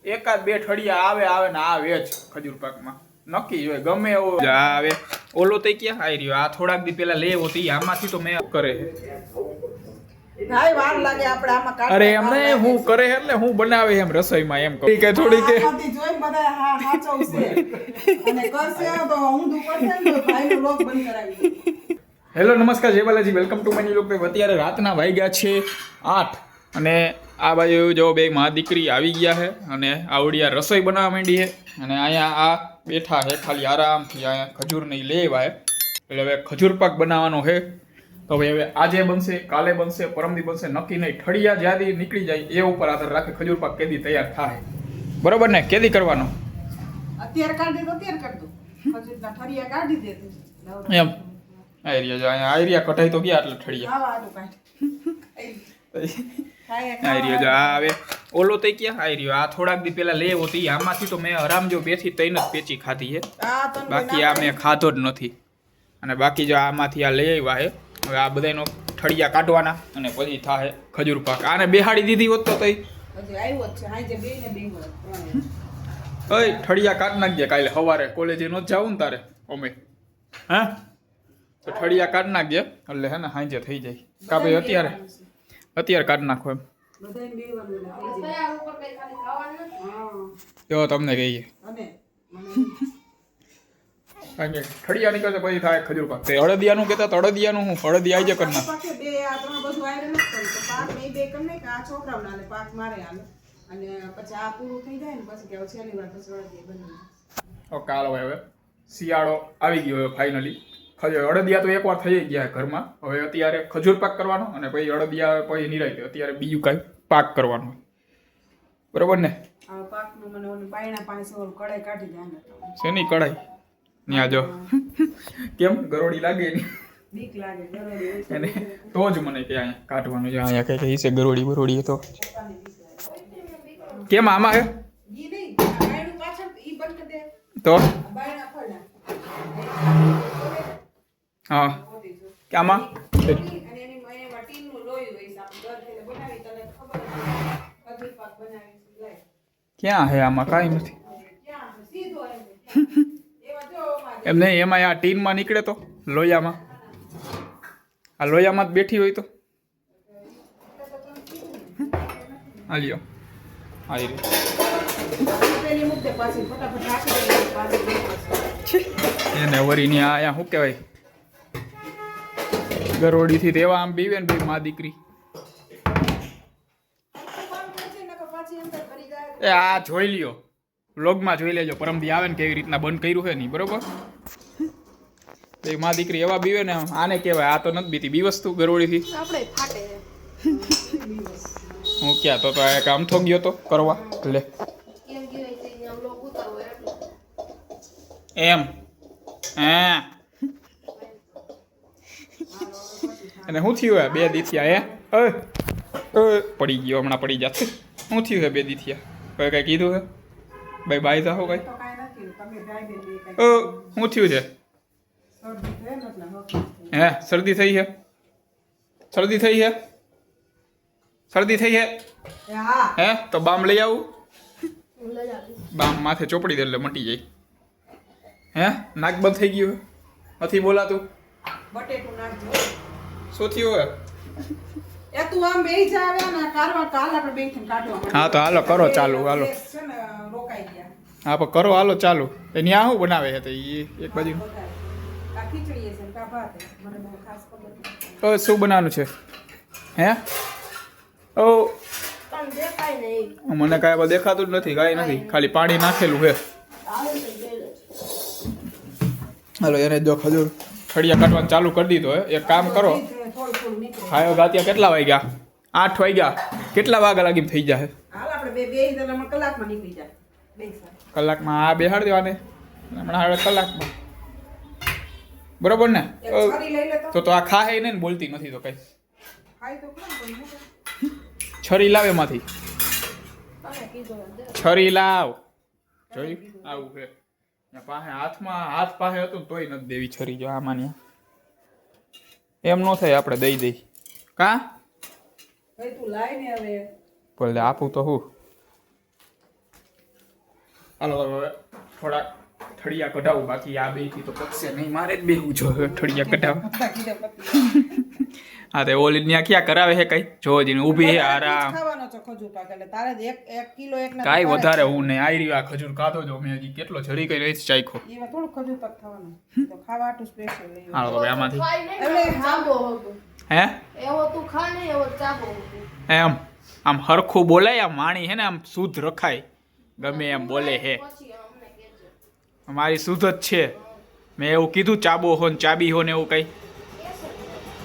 એકાદ બે ઠળિયા આવે ને આવે જ ખજૂર પાકમાં નક્કી જ હોય ગમે એવો આવે ઓલો તો ક્યાં આવી રહ્યો આ થોડાક દી પેલા લેવો તો આમાંથી તો મેં કરે ભાઈ વાર લાગે આપણે આમાં કાઢ અરે એમને હું કરે એટલે હું બનાવે એમ રસોઈમાં એમ કહું કે થોડી કે આમાંથી જોઈ બધા હા હાચવશે અને કરશે તો ઊંધું કરશે ને તો ભાઈનો લોક બંધ કરાવી દે. હેલો નમસ્કાર જય Balaji welcome to my new vlog. અત્યારે રાતના વાગ્યા છે 8 અને આ બાજુ જો બે મા દીકરી આવી ગયા છે અને આવડિયા રસોઈ બનાવવા માંડી છે અને અહીંયા આ બેઠા છે ખાલી આરામથી અહીંયા ખજૂર નહીં લેવા એટલે હવે ખજૂર પાક બનાવવાનો છે તો ભાઈ હવે આજે બનશે કાલે બનશે પરમદી બનશે નક્કી નહીં ઠળિયા જ્યાંથી નીકળી જાય એ ઉપર આધાર રાખે ખજૂર પાક કેદી તૈયાર થાય બરોબર ને કેદી કરવાનો અત્યારે કાઢી દો અત્યારે કાઢ દો ખજૂરના ઠરિયા કાઢી દે એમ આઈરિયા જો અહીંયા આઈરિયા કટાઈ તો ગયા એટલે ઠળિયા આવા આટલું કાઢ આઈરિયો જો આ આવે ઓલો તો ક્યાં આઈરિયો આ થોડાક દી પેલા લેવો તો આમાંથી તો મેં આરામ જો 2 થી 3 જ પેચી ખાધી છે બાકી આ મેં ખાધો જ નથી અને બાકી જો આમાંથી આ લઈ આવ્યા છે હવે આ બધાનો ઠળિયા કાઢવાના અને પછી થાય ખજૂર પાક આને બેહાડી દીધી હોત તો તઈ હજી આવ્યો જ છે હાજે બેને બેહવા ઓય ઠળિયા કાઢ નાખજે કાલે સવારે કોલેજે નો જાવું ને તારે અમે હા તો ઠળિયા કાઢ નાખજે એટલે હે ને હાંજે થઈ જાય કા ભાઈ અત્યારે કાઢ નાખો એમ બધાને બેહવાનું થઈ જાય જો તમને કહીએ અને કારણ કે ઠળિયા નીકળે પછી થાય ખજૂર પાક તે અડદિયાનું કહેતા તો અડદિયાનું હું અડદિયા આવી જ કરી નાખ પાકે બે આ ત્રણ બધું આયરે નથી તો પાક નહીં બે કરીને કે આ છોકરાઓને આલે પાક મારે આલે અને પછી આ પૂરું થઈ જાય ને પછી કે છેલ્લી વાર પછી અડદિયા બનાવી ઓકે હાલો હવે શિયાળો આવી ગયો હવે ફાઇનલી અડદિયા તો એકવાર થઈ ગયા ઘરમાં હવે અત્યારે ખજૂર પાક કરવાનો અને પછી અડદિયા પછી નિરાય અત્યારે બીજું કાંઈ પાક કરવાનો બરોબર ને આ પાકનું મને ઓલું બાયણા પાણી સવાલ કડાઈ કાઢી દે શેની કઢાઈ ત્યાં જો કેમ ગરોડી લાગે એની બીક લાગે ગરોડી એને તો જ મને કે અહીંયા કાઢવાનું છે અહીંયા કઈ છે ગરોડી બરોડી તો કેમ આમાં હે ઈ નહીં બાયણું પાછળ ઈ બંધ કરી દે તો બાયણા ખોલ હા કે આમાં અને એની મને વટીનું લોહી હોય સાપ દર એટલે બનાવી તને ખબર કદી પાક બનાવી લે ક્યાં હે આમાં કાંઈ નથી ક્યાં સીધો એમ એવા જો એમ નહીં એમાં આ ટીનમાં નીકળે તો લોયામાં આ લોયામાં જ બેઠી હોય તો હાલ્યો આવી રહી પેલી મુક દે પાછી ફટાફટ રાખી દે પાછી એને વરીની આ અહીંયા શું કહેવાય ગરોડીથી તેવા આમ બીવે ને ભાઈ મા દીકરી એ આ જોઈ લ્યો વ્લોગમાં જોઈ લેજો પરમદી આવે ને કેવી રીતના બંધ કર્યું છે નહીં બરોબર એ મા દીકરી એવા બીવે ને આને કહેવાય આ તો નથી બીતી બીવસ તું ગરોડીથી આપણે ફાટે હું ક્યાં તો એક આમથો ગયો તો કરવા લે એમ હા અને શું થયું હે બે દીથિયા હે પડી ગયો હમણાં પડી જશે શું થયું હે બે દીથિયા કોઈ કઈ કીધું હે ભાઈ બાય જાઓ કઈ તો કાઈ નથી તમે ગાય દે શું થયું છે હે શરદી થઈ છે શરદી થઈ છે શરદી થઈ છે હા હે તો બામ લઈ આવું બામ માથે ચોપડી દે એટલે મટી જાય હે નાક બંધ થઈ ગયું નથી બોલાતું બટેટું નાખજો શું થયું હે એ તું આમ બેહી જા આવે ને કારવા કાલ આપણે બેઠીને કાઢવા હા તો હાલો કરો ચાલુ હાલો છે ને રોકાઈ ગયા હા પણ કરો હાલો ચાલુ એની આ શું બનાવે છે તો એ એક બાજુ આ ખીચડી છે કા ભાત મને બહુ ખાસ ખબર શું બનાવવાનું છે હે ઓ પણ દેખાય નહીં મને કાંઈ દેખાતું જ નથી કાંઈ નથી ખાલી પાણી નાખેલું છે હાલો એને જો ખજૂર ઠળિયા કાઢવાનું ચાલુ કરી દીધો હે એક કામ કરો થોડું થોડું નીકળે ખાયો ગાત્યા કેટલા વાગ્યા 8 વાગ્યા કેટલા વાગ્યા લાગી થઈ જાય હાલ આપણે બે બેહી જલા માં કલાકમાં નીકળી જાય બે સાહેબ કલાકમાં આ બેહાડ દેવાને હમણાં હવે કલાકમાં બરોબર ને એક છરી લઈ લે તો તો આ ખાહે ને બોલતી નથી તો કઈ ખાઈ તો કોણ પણ છરી લાવ એમાંથી તમે કીધું છરી લાવ જોઈ આવું છે પાસે હાથમાં હાથ પાસે હતું ને તોય નથી દેવી છરી જો આમાં એમ ન થાય આપણે દઈ દઈ કા ભાઈ તું લાય ને હવે ભલે આપું તો હું હાલો હવે થોડા ઠળિયા કઢાવું, બાકી આ બેથી તો પકશે નહીં, મારે જ બેહવું જો હવે ઠળિયા કઢાવ. હા તે ઓલી ત્યાં ક્યાં કરાવે છે કઈ જો જીને ઊભી છે આરામ. ખાવાનો છે ખજૂર પાક એટલે તારે જ 1 કિલો એક ના કાઈ વધારે હું નહીં આઈ રહ્યો. આ ખજૂર ખાધો જો મેં હજી કેટલો જરી કઈ રહી ચાખ્યો. એમાં થોડું ખજૂર પાક ખાવાનું તો ખાવા આટું સ્પેશિયલ લઈ હાલો હવે આમાંથી હે એવો તું ખા ને એવો ચાબો એમ આમ હરખું બોલાય, આમ વાણી હે ને આમ શુદ્ધ રખાય, ગમે એમ બોલે હે. પછી અમને કહેજો. મારી શુદ્ધ જ છે. મેં એવું કીધું ચાબો હો ને ચાબી હો ને એવું કઈ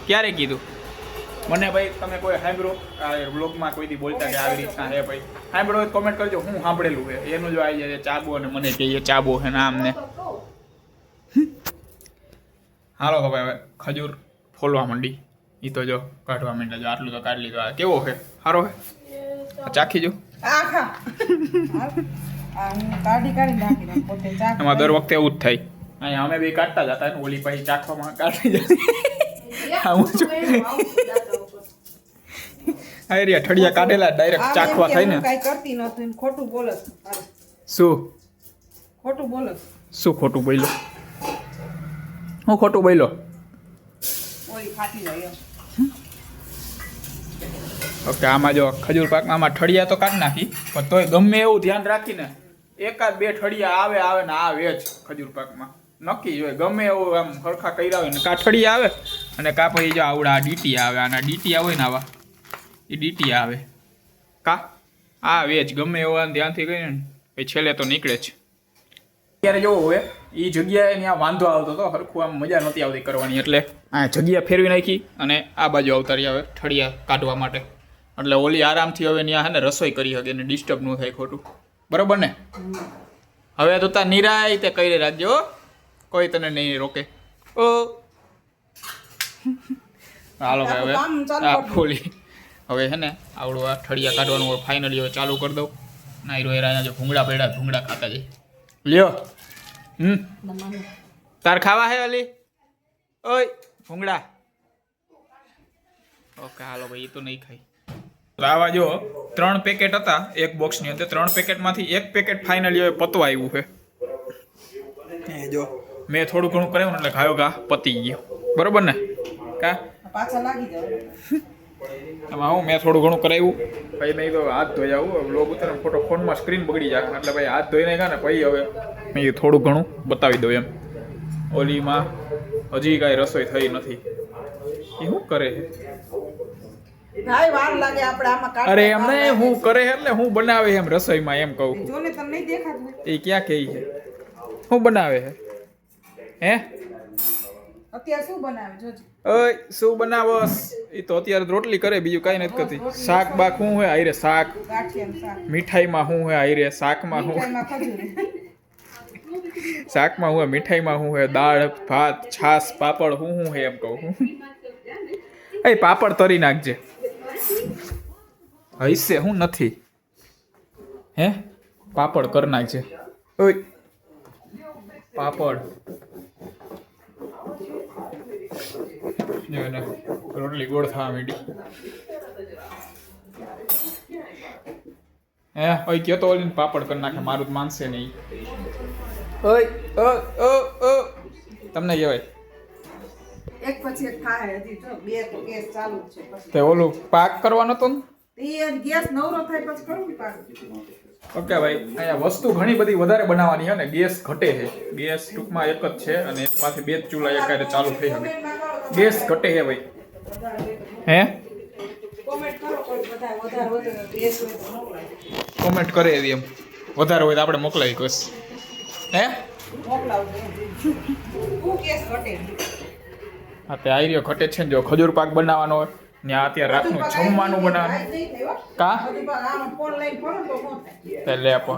ક્યારે કીધું મને? ભાઈ તમે કોઈ સાંભળો આ વ્લોગમાં કોઈ દી બોલતા કે આવી રીતના હે ભાઈ, સાંભળો હોય કોમેન્ટ કરજો. હું સાંભળેલું છે એનું જો આવી જાય ચાબો અને મને કહીએ ચાબો હે ને આમ ને. હાલો તો ભાઈ હવે ખજૂર ફોલવા માંડી. એ તો જો કાઢવા માંડ્યા જો આટલું તો કાઢી લીધું. આ કેવો છે? સારો છે? ચાખી જો. આ ખા આ હું કાઢી નાખી દઉં પોતે ચાખ. એમાં દર વખતે એવું જ થાય. અહીંયા અમે બી કાઢતા જતા ને ઓલી પછી ચાખવામાં કાઢી જતી. આયરિયા ઠળિયા કાઢેલા ડાયરેક્ટ ચાખવા થાય ને. કાઈ કરતી નતું ખોટું બોલસ. શું ખોટું બોલસ? શું ખોટું બોલ્યો? હું ખોટું બોલ્યો? ઓલી ફાટી જાય. ઓકે આમાં જો ખજૂર પાકમાં આમાં ઠળિયા તો કાઢી નાખી, પણ તોય ગમે એવું ધ્યાન રાખીને એકાદ બે ઠળિયા આવે ને આવે જ ખજૂર પાકમાં નક્કી જ હોય. ગમે એવું આમ હરખા કર્યા હોય ને કા ઠળિયા આવે અને કા પછી જો આવડા ડીટીયા આવે. આના ડીટીયા હોય ને આવા એ ડીટીયા આવે કા આવે જ. ગમે એવું આમ ધ્યાનથી કરીને પછી છેલ્લે તો નીકળે જ. અત્યારે જોવું હોય એ જગ્યાએ ત્યાં વાંધો આવતો હતો, હરખું આમ મજા નહોતી આવતી કરવાની, એટલે આ જગ્યા ફેરવી નાખી અને આ બાજુ આવતા રહ્યા હવે ઠળિયા કાઢવા માટે. એટલે ઓલી આરામથી હવે ત્યાં હે ને રસોઈ કરી શકે ને ડિસ્ટર્બ ન થાય ખોટું. બરોબર ને? હવે તો તાર નિરાય તે કરી રાખજો, કોઈ તને નહીં રોકે. ઓ હાલો ભાઈ હવે આ ખોલી હવે હે ને આવડું આ ઠળિયા કાઢવાનું ફાઇનલી હવે ચાલુ કરી દઉં. નાઈ રો એરા જો ભૂંગળા પડ્યા, ભૂંગળા ખાતા જાય. લ્યો તાર ખાવા હે અલી? ઓય ભૂંગળા. ઓકે હાલો ભાઈ એ તો નહીં ખાઈ. આવા જો 3 પેકેટ હતા એક બોક્સની અંદર. 3 પેકેટમાંથી 1 પેકેટ ફાઇનલી હવે પતવા આવ્યું છે. એ જો મેં થોડું ઘણું કરાવ્યું ને એટલે ખાયો ઘા પતી ગયો. બરોબર ને? કા પાછા લાગી જાય. એમાં હું મેં થોડું ઘણું કરાવ્યું ભાઈ. નહીં તો હાથ ધોઈ આવું. લોગ ઉતરે ફોટો ફોનમાં સ્ક્રીન બગડી જાય એટલે ભાઈ હાથ ધોઈને ગયા ને પછી હવે મેં થોડું ઘણું બતાવી દઉં એમ. ઓલીમાં હજી કાંઈ રસોઈ થઈ નથી. એ શું કરે છે? ભાઈ વાર લાગે આપણે આમાં કાઢ. અરે એમને હું કરે એટલે હું બનાવે એમ રસોઈમાં એમ કહું. જોને તને નહીં દેખાતું? એ ક્યાં કહે છે? શું બનાવે છે? હે અત્યારે શું બનાવે જોજો. ઓય શું બનાવસ? એ તો અત્યારે રોટલી કરે, બીજું કાંઈ નથી કરતી. શાક બાક શું હોય આયરે? શાક. ગાંઠિયાનું શાક. મીઠાઈમાં શું હોય આયરે? શાકમાં શું? મીઠાઈમાં ખજૂર. શાકમાં હું મીઠાઈમાં શું હોય? દાળ ભાત છાશ પાપડ હું હે એમ કહું. એ પાપડ તરી નાખજે. હૈસે હું નથી હે પાપડ કર નાખજે. ઓય પાપડ રોટલી ગોળ થવા માંડી. હે ઓય કયો તો ઓલીને પાપડ કરી નાખે, મારું જ માનશે નહીં. ઓય ઓ તમને કહેવાય એક પછી એક થાય. હજી જો બે તો ગેસ ચાલુ જ છે. પછી તે ઓલું પાક કરવાનો તો ને એ ગેસ નવરો થાય પછી કરું ને પાક. ઓકે ભાઈ અહીંયા વસ્તુ ઘણી બધી વધારે બનાવવાની છે ને ગેસ ઘટે છે. ગેસ ટૂંકમાં એક જ છે અને એમાંથી 2 ચૂલા એકારે ચાલુ થઈ શકે. ગેસ ઘટે છે ભાઈ. હે કોમેન્ટ કરો કોઈ વધારે ગેસ હોય તો મોકલાય. કોમેન્ટ કરે એવી એમ વધારે હોય તો આપણે મોકલાવી બસ. હે મોકલાવજો. હું ગેસ ઘટે. હા તે આઈ રહ્યો ઘટે છે ને. જો ખજૂર પાક બનાવવાનો હોય ત્યાં અત્યારે રાતનું જમવાનું બનાવવાનું કા એટલે આપો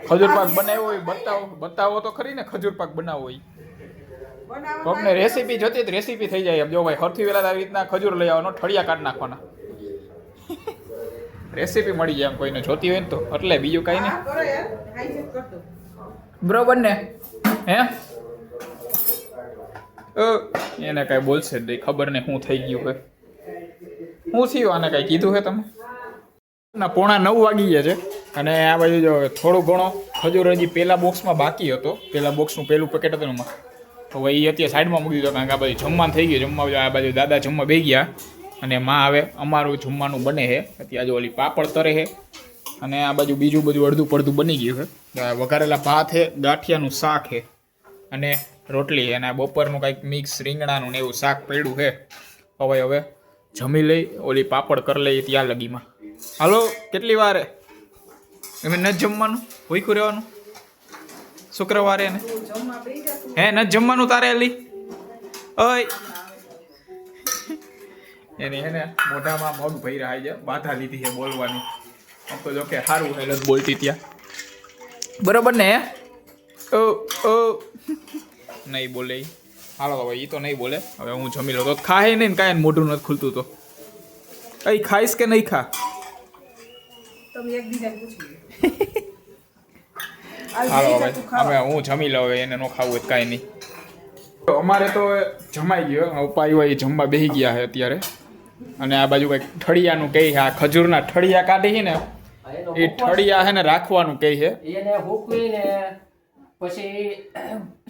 ખજૂર પાક બનાવ્યો હોય બતાવો તો ખરી ને. ખજૂર પાક બનાવવો હોય કોકને રેસીપી જોતી તો રેસીપી થઈ જાય એમ. જો ભાઈ સૌથી પહેલા આવી રીતના ખજૂર લઈ આવવાનો, ઠળિયા કાઢી નાખવાના, રેસીપી મળી જાય એમ કોઈને જોતી હોય ને તો. એટલે બીજું કાંઈ નહીં. બરોબર ને? હે એને કાંઈ બોલશે જ નહીં. ખબર ને શું થઈ ગયું હોય. શું થયું આને કાંઈ કીધું છે તમે? ના 8:45 વાગી ગયા છે. અને આ બાજુ જો થોડું ઘણો ખજૂર હજી પહેલા બોક્સમાં બાકી હતો. પહેલા બોક્સનું પહેલું પેકેટ હતું એમાં, તો એ અત્યારે સાઈડમાં મૂકી દીધો કારણ કે આ બાજુ જમવાનું થઈ ગયું. જમવા આ બાજુ દાદા જમવા બેસી ગયા અને માં આવે અમારું જમવાનું બને છે. અત્યારે જો ઓલી પાપડ તરે છે અને આ બાજુ બીજું બધું અડધું પડધું બની ગયું છે. વઘારેલા ભાત છે, ગાંઠિયાનું શાક છે અને રોટલી છે. અને બપોરનું કંઈક મિક્સ રીંગણાનું ને એવું શાક પડ્યું છે. હવે જમી લઈ, ઓલી પાપડ કરી લઈએ ત્યાં લગીમાં. હાલો, કેટલી વારે એમ નથી જમવાનું, ભૂખ્યું રહેવાનું શુક્રવારે ને જમવા બેસી જા તું. હે નથી જમવાનું તારે એલી ઓય એની હે ને મોઢામાં મગ ભર્યા આવી જાય, બાધા લીધી છે બોલવાની. આમ તો જો કે સારું છે નથી બોલતી ત્યાં, બરોબર ને? ઓ ઓ નહીં બોલે ઈ. હાલો હવે એ તો નહીં બોલે. હવે હું જમી લઉં તો ખાય નહીં ને કાંઈ મોઢું નથી ખુલતું તો કઈ ખાઈશ કે નહીં ખા? તમે એકબીજાને પૂછી લો. હાલો હવે અમે હું જમી લઉં, હવે એને ન ખાવું હોય કાંઈ નહીં. અમારે તો જમાઈ ગયો, પપ્પા આવ્યો એ જમવા બેસી ગયા છે અત્યારે. અને આ બાજુ કંઈક ઠળિયાનું કહે છે, આ ખજૂરના ઠળિયા કાઢી છે ને એ ઠળિયા છે ને રાખવાનું કહે છે. એને હૂકવીને પછી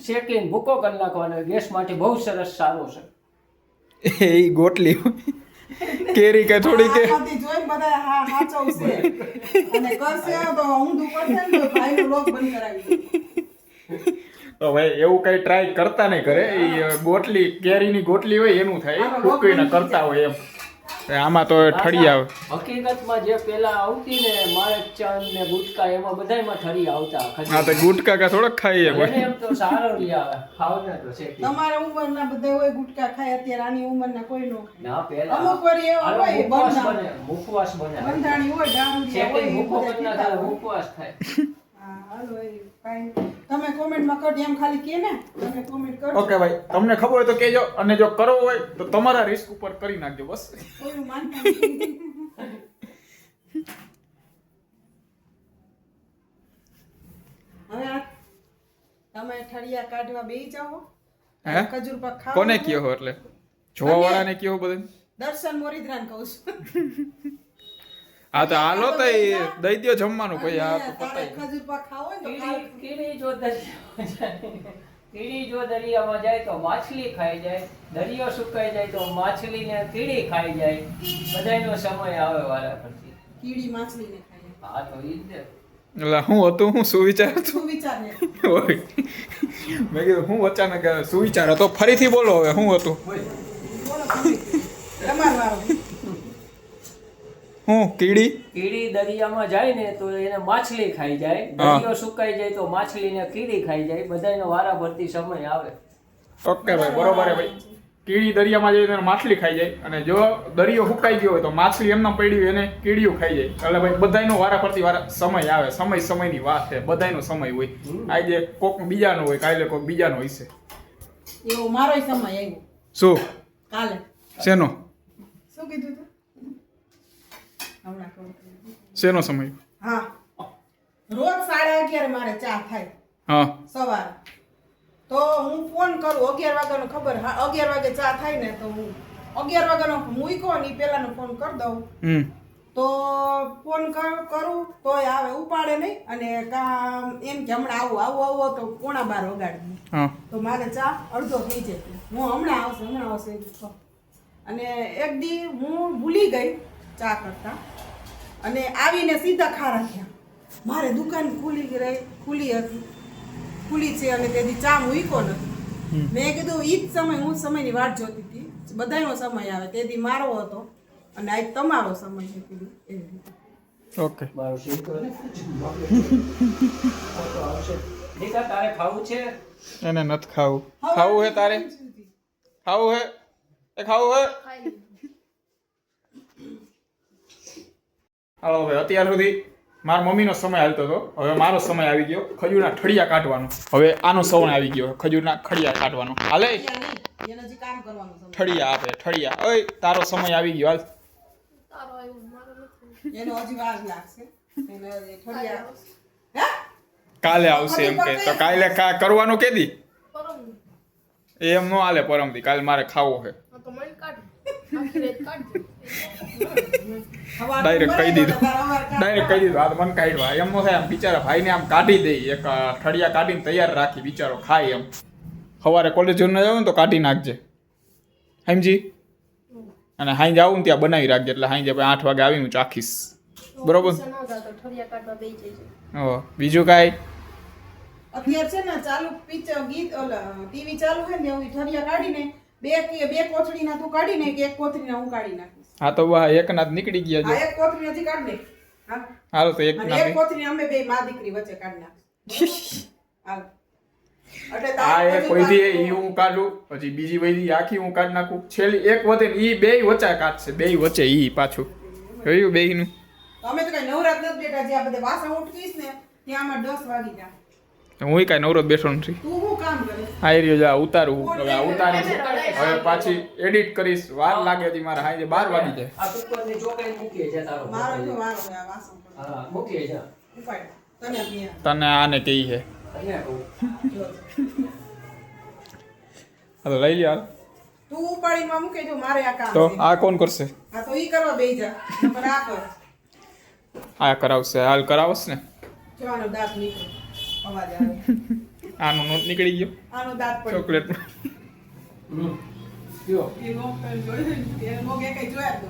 શેકીને ભૂકો કરી નાખવાનો, ગેસ માટે બહુ સરસ સારો છે. એ ગોટલી કેરી કે થોડી કે આમાંથી જોઈને બધા હા સાચવશે અને કરશે તો ઊંધું પડશે ને તો ભાઈનો લોક બંધ કરાવી દે. તો ભાઈ એવું કઈ ટ્રાય કરતા નહીં કરે. એ ગોટલી કેરીની ગોટલી હોય એનું થાય, ફૂકવીને કરતા હોય એમ. આમાં તો ઠળિયા હકીકતમાં જે પેલા આવતી ને માણેક ચંદ ને ગુટકા એમાં બધાયમાં ઠરી આવતા. હા તો ગુટકા કા થોડોક ખાઈએ એને એમ તો સારો રહ્યા ખાવને તો શેકી. તમારા ઉંમરના બધા હોય ગુટકા ખાય, અત્યારે આની ઉંમરના કોઈ નો. ના પેલા અમુક વાર એવા આનો હોય મુખવાસ બને બંધાણી હોય દારૂ શેકીને ભૂકો કરી નાખે મુખવાસ થાય. હા હાલો એ કાંઈ તમે કોમેન્ટમાં કરો એમ ખાલી કે ને તમે કોમેન્ટ કરો. ઓકે ભાઈ, તમને ખબર હોય તો કહેજો, અને જો કરવો હોય તો તમારા રિસ્ક ઉપર કરી નાખજો બસ. કોઈ માનતા નથી. હવે આ તમે ઠળિયા કાઢવા બેસી જાઓ. હે? ખજૂર પાક ખાઓ. કોને કયો હો? એટલે જોવા વાળાને કયો બધું? દર્શન મોરીદ્રાન કહું છું. હા તો હાલો તો એ દઈ દ્યો જમવાનું કોઈ. આ તો તારે પતાય ખજૂર પાક ખાવો હોય ને તો ખાવ. કીડી જો દરિયામાં જાય તો માછલી ખાઈ જાય, દરિયો સુકાઈ જાય તો માછલી ને કીડી ખાઈ જાય. બધાયનો સમય આવે વારા ફરતી. કીડી માછલીને ખાય. હા તો ઈ જ ને. એટલે હું હતું, હું સુવિચાર હતું. શું વિચાર ને? ઓય. મેં કીધું હું અચાનક સુવિચાર હતો. ફરીથી બોલો હવે હું હતું. બોલો તમારો વારો. હું કીડી કીડી દરિયામાં જાય ને તો એને માછલી ખાઈ જાય, દરિયો સુકાઈ જાય તો માછલી ને કીડી ખાઈ જાય. બધાયનો વારા ફરતી સમય આવે. ઓકે ભાઈ, બરોબર છે ભાઈ. કીડી દરિયામાં જાય તો માછલી ખાઈ જાય, અને જો દરિયો સુકાઈ ગયો હોય તો માછલી એમના પડી હોય એને કીડીઓ ખાઈ જાય. એટલે ભાઈ બધાયનો વારા ફરતી સમય આવે. સમય સમયની વાત છે, બધાયનો સમય હોય. આજે કોક બીજાનો હોય, કાલે કોક બીજાનો હોય છે. એવો મારોય સમય આવ્યો શું? કાલે. શેનો? શું કીધું તું? હમણાં કહું. શેનો સમય? હા, રોજ 11:30 મારે ચા થાય હા સવારે. તો હું ફોન કરું 11 વાગ્યાનો ખબર, હા 11 વાગે ચા થાય ને તો હું 11 વાગ્યાનો મૂક્યો ને પેલાનો ફોન કરી દઉં. તો ફોન કરું તોય આવે, ઉપાડે નહીં. અને કામ એમ કે હમણાં આવું તો 11:15 વગાડી. તો મારે ચા અડધો થઈ જાય. હું હમણાં આવશે. અને એક દી હું ભૂલી ગઈ ચા કરતા, અને આવીને સીધા ખારા થયા. મારે દુકાન ખુલી છે અને તેથી ચા મૂક્યો નથી. મેં કીધું ઈ જ સમય, હું સમયની વાટ જોતી હતી. બધાનો સમય આવે તેથી મારો હતો અને આજ તમારો સમય છે. કીધું એવી રીતે. ઓકે. મારું શીખો ને ફોટો આવશે. દીકા તારે ખાવું છે? એને નથી ખાવું. ખાવું હે તારે? ખાવું હે? ખાવું હે? ખાઈ લીધું. હાલો હવે અત્યાર સુધી મારા મમ્મીનો સમય હાલતો હતો. હવે મારો સમય આવી ગયો ખજૂરના ઠળિયા કાઢવાનો. હવે આનો સમય આવી ગયો ખજૂરના ખડિયા કાઢવાનો. હાલે એને હજી કામ કરવાનું સમય. ઠળિયા આપે ઠળિયા. ઓય તારો સમય આવી ગયો હાલ. તારો આવ્યો, મારો નથી. એનો હજી વાર લાગશે. એને થોડી કાલે વાર. આવશે. હે? કાલે આવશે એમ કે. તો કાલે કરવાનું કેદી? પરમ. એમ નો હાલે પરમથી. કાલે મારે ખાવો છે. હા તો મને કાઢ. આખી રાત કાઢજો. ડાયરેક્ટ કહી દીધું ડાયરેક્ટ કહી દીધું આ તો મને કાઢવા એમ નો થાય આમ બિચારા ભાઈને આમ કાઢી દઈ એક ઠળિયા કાઢીને તૈયાર રાખી બિચારો ખાય એમ સવારે કોલેજ ન જાવ ને તો કાઢી નાખજે સમજી અને હાઈ આવું ને ત્યાં બનાવી રાખજે એટલે હાઈ 8 વાગે આવી હું ચાખીશ બરોબર ગુસ્સો ન થતો, ઠળિયા કાઢવા બેસી જજો. બીજું કાંઈ અત્યારે છે ને ચાલુ પિક્ચર ગીત ટીવી ચાલુ છે ને એવું ઠરિયા કાઢીને બે કોથળીના તું કાઢીને એક કોથળીના હું કાઢી નાખીશ. હા તો એક નાથ નીકળી ગયા આ છે એક કોથળી હજી કાઢ દે. હા હાલો તો એક અને નાથ એક કોથળી અમે બે માં દીકરી વચ્ચે કાઢી નાખીશું. હાલ એટલે આ તારે એક વૈધી ઈ હું કાઢું પછી બીજી વૈધી આખી હું કાઢી નાખું છેલ્લી એક વધે ને ઈ બેય વચ્ચે કાઢશે બેય વચ્ચે ઈ પાછું જોયું બેયનું અમે તો કઈ નવરાત નથી બેઠા જ્યાં બધે વાસણ ઉટકીશ ને ત્યાં આમાં 10 વાગી જાય. હું કાંઈ નવરો બેઠો નથી તું શું કામ કરીશ? આ રહ્યો જા ઉતારું હવે આ ઉતારીશ હવે પાછી એડિટ કરીશ વાર લાગે હજી મારે હાઈ 12 વાગી જાય આ કુકરની ચોકડી મૂકીએ છે તારો મારો જો વારો છે આ વાસણ પર. હા મૂકીએ છે ઉપાડ. તને ત્યાં તને આને કહી છે તને કહું જો. હા તો લઈ લે હાલ. તું ઉપાડીને માં મૂકે જો મારે આ કામ તો છે. આ કોણ કરશે હા તો ઈ કરવા બેહી જા. નકર આ કર. આ કરાવશે હાલ કરાવશ ને જો આનો દાંત નીકળે. અવાજ આવે. આનો નોટ નીકળી ગયો આનો દાંત પડી. ચોકલેટ કયો એ નો પેન જોઈ ને એને મોગે કઈ જોયા તો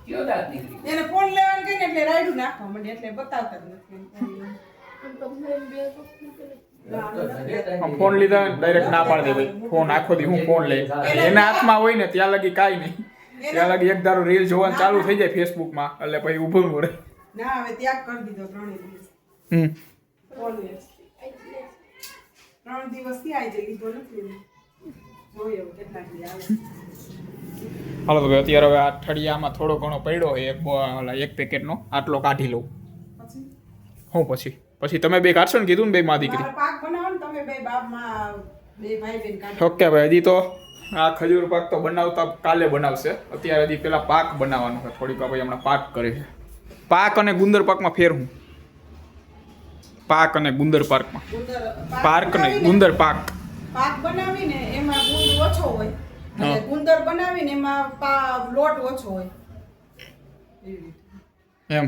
કયો દાંત નીકળી એને ફોન લેવાનું કહીને એટલે રાયડું નાખવા માંડે એટલે બતાવતા જ નથી. આમ તો ફોન બે વખત નીકળે. ફોન લીધા ડાયરેક્ટ ના પાડી દે ભાઈ ફોન આખો દી હું ફોન લઈ એના હાથમાં હોય ને ત્યાં લગી કાંઈ નહીં ત્યાં લગી એક ધારો રીલ જોવાનું ચાલુ થઈ જાય ફેસબુકમાં એટલે પછી ઊભું ન રહે ના હવે ત્યાગ કરી દીધો 3 દિવસ. Always. 3 દિવસથી આવી જાય લીધો નથી. જોઈએ હવે કેટલા દી આવે. હાલો તો ભાઈ અત્યારે હવે આ ઠળિયામાં થોડો ઘણો પડ્યો હોય એક પેકેટનો આટલો કાઢી લઉં પછી હું પછી તમે બે કાઢશો ને કીધું ને બે માં દીકરી મારે પાક બનાવો ને તમે બે બાપમાં બે ભાઈ બેન કાઢો. ઓકે ભાઈ હજી તો આ ખજૂર પાક તો બનાવતા કાલે બનાવશે અત્યારે હજી પેલા પાક બનાવવાનો છે થોડીક વાર પછી હમણાં પાક કરે છે પાક અને ગુંદર પાકમાં ફેર હું પાક અને ગુંદર પાર્કમાં પાર્ક નહીં ગુંદર પાક પાક બનાવીને એમાં ગુંદ ઓછો હોય અને હા. ગુંદર બનાવીને એમાં લોટ ઓછો હોય એવી રીતે. એમ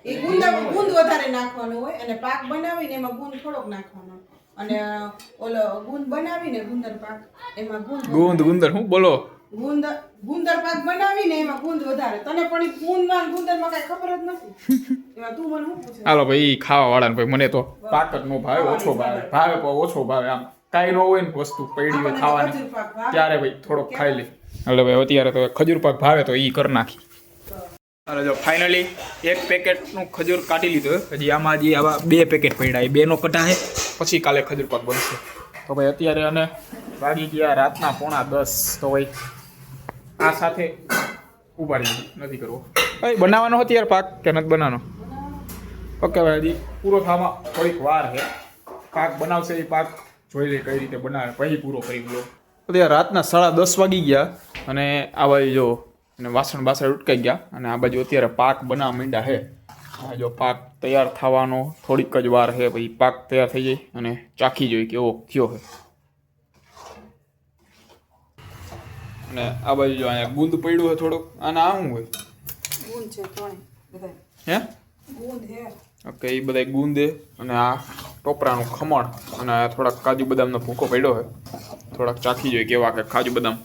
એ ગુંદ વધારે નાખવાનો હોય અને પાક બનાવીને એમાં ગુંદ થોડોક નાખવાનો અને ઓલો ગુંદ બનાવીને ગુંદર પાક એમાં ગુંદર હું બોલો ગુંદર પાક બનાવીને એમાં ગુંદ વધારે તને પણ ઈ ગુંદમાં ને ગુંદરમાં કઈ ખબર જ નથી એમાં તું મને શું પૂછે હાલો ભાઈ ખાવા વાળા ભાઈ મને તો પાક જ નો ભાવે ઓછો ભાવે પણ ઓછો ભાવે આમ કાંઈ ન હોય ને વસ્તુ પડી હોય ખાવાની ખજૂર પાક ભાવે. ત્યારે ભાઈ થોડોક ખાઈ લે એટલે ભાઈ અત્યારે તો ખજૂર પાક ભાવે તો ઈ કરી નાખી અને જો ફાઇનલી એક પેકેટનું ખજૂર કાઢી લીધું હજી આમાં હજી આવા 2 પેકેટ પડ્યા એ 2નો કઢાય પછી કાલે ખજૂર પાક બનશે તો ભાઈ અત્યારે અને વાગી ગયા રાતના 9:45 તો ભાઈ આ સાથે ઉપાડી નથી કરવો ભાઈ બનાવવાનો હતો યાર પાક કે નથી બનાવવાનો ઓકે ભાઈ હજી પૂરો થવામાં થોડીક વાર છે પાક બનાવશે એ પાક જોઈ લે કઈ રીતે બનાવે પછી પૂરો કરી દો અત્યારે રાતના 10:30 વાગી ગયા અને આ બાજુ જો અને વાસણ ઉટકાઈ ગયા અને આ બાજુ અત્યારે પાક બનાવવા માંડ્યા છે આ જો પાક તૈયાર થવાનો થોડીક જ વાર છે પછી પાક તૈયાર થઈ જાય અને ચાખી જોઈએ કેવો થયો છે અને આ બાજુ જો અહીંયા ગુંદ પડ્યું હોય થોડુંક અને આ શું હોય ગુંદ છે ત્રણે બધા હે ગુંદ હે ઓકે એ બધા ગુંદે અને આ ટોપરાનું ખમણ અને આ થોડાક કાજુ બદામનો ભૂકો પડ્યો છે થોડાક ચાખી જોઈએ કેવા કે કાજુ બદામ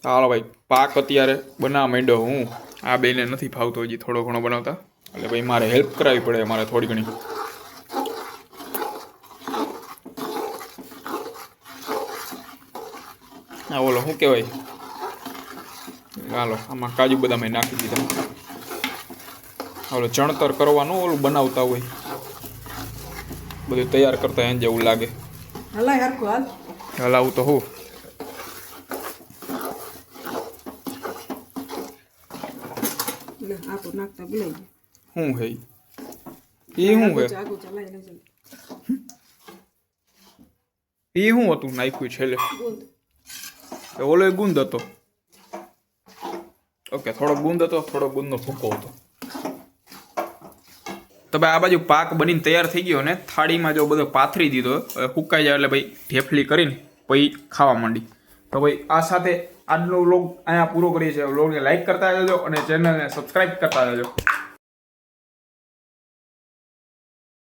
હાલો ભાઈ પાક અત્યારે બનાવવા માંડ્યો હું આ બેને નથી ફાવતો હજી થોડો ઘણો બનાવતા એટલે ભાઈ મારે હેલ્પ કરાવવી પડે મારે થોડી ઘણી હા બોલો શું કહેવાય હાલો આમાં કાજુ બદામ નાખી દીધા ઓલું ચણતર કરવાનું ઓલું બનાવતા હોય બધું તૈયાર કરતા એને જેવું લાગે હલાય હરખું હાલ હલાવું તો હું લે આપો નાખતા ભૂલાઈ ગયું શું હે એ શું હે આગું ચલાઈ લેજે એ શું હતું નાખ્યું છેલ્લે ગુંદ ઓલો ગુંદ હતો ઓકે થોડો ગુંદ હતો થોડો ગુંદનો ભૂકો હતો તો ભાઈ આ બાજુ પાક બનીને તૈયાર થઈ ગયો ને થાળીમાં જો બધો પાથરી દીધો હવે સુકાઈ જાય એટલે ભાઈ ઢેફલી કરીને પછી ખાવા માંડી. તો ભાઈ આ સાથે આજનો વ્લોગ અહીંયા પૂરો કરીએ છીએ. વ્લોગને લાઈક કરતા રહેજો અને ચેનલને સબસ્ક્રાઈબ કરતા રહેજો.